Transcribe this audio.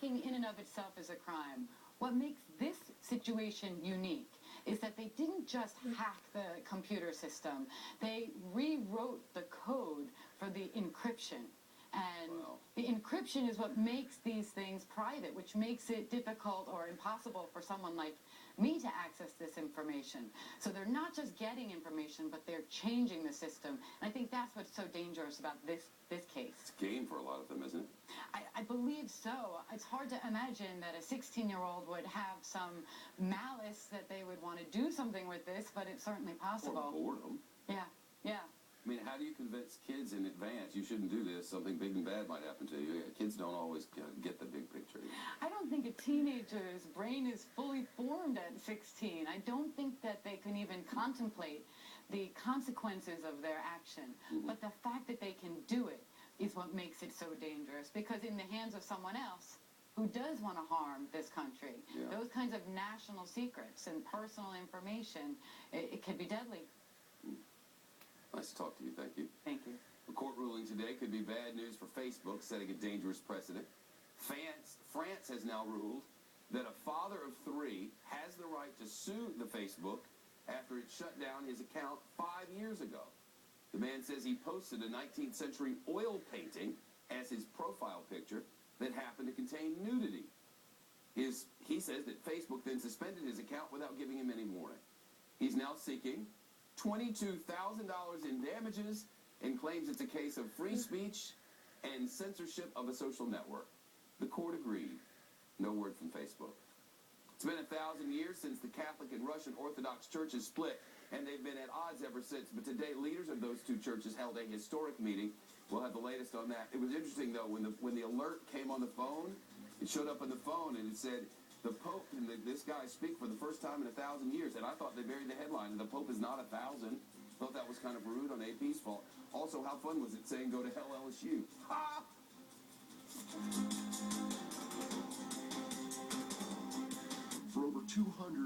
hacking in and of itself is a crime. What makes this situation unique is that they didn't just hack the computer system. They rewrote the code for the encryption. And the encryption is what makes these things private, which makes it difficult or impossible for someone like me to access this information. So they're not just getting information, but they're changing the system. And I think that's what's so dangerous about this case. It's a game for a lot of them, isn't it? I believe so. It's hard to imagine that a 16-year-old would have some malice that they would want to do something with this, but it's certainly possible. Or boredom. Yeah, yeah. I mean, how do you convince kids in advance you shouldn't do this? Something big and bad might happen to you. Kids don't always get the big picture. I don't think a teenager's brain is fully formed at 16. I don't think that they can even contemplate the consequences of their action. But the fact that they can do it is what makes it so dangerous, because in the hands of someone else who does want to harm this country, those kinds of national secrets and personal information, it can be deadly. Nice to talk to you. Thank you. Thank you. A court ruling today could be bad news for Facebook, setting a dangerous precedent. France has now ruled that a father of 3 has the right to sue the Facebook after it shut down his account 5 years ago. The man says he posted a 19th century oil painting as his profile picture that happened to contain nudity. He says that Facebook then suspended his account without giving him any warning. He's now seeking $22,000 in damages and claims it's a case of free speech and censorship of a social network. The court agreed. No word from Facebook. It's been 1,000 years since the Catholic and Russian Orthodox churches split, and they've been at odds ever since. But today, leaders of those two churches held a historic meeting. We'll have the latest on that. It was interesting, though, when the alert came on the phone, it showed up on the phone, and it said, the Pope and this guy speak for the first time in 1,000 years. And I thought they buried the headline, the Pope is not 1,000. Thought that was kind of rude on AP's fault. Also, how fun was it saying go to hell LSU? Ha! For over 200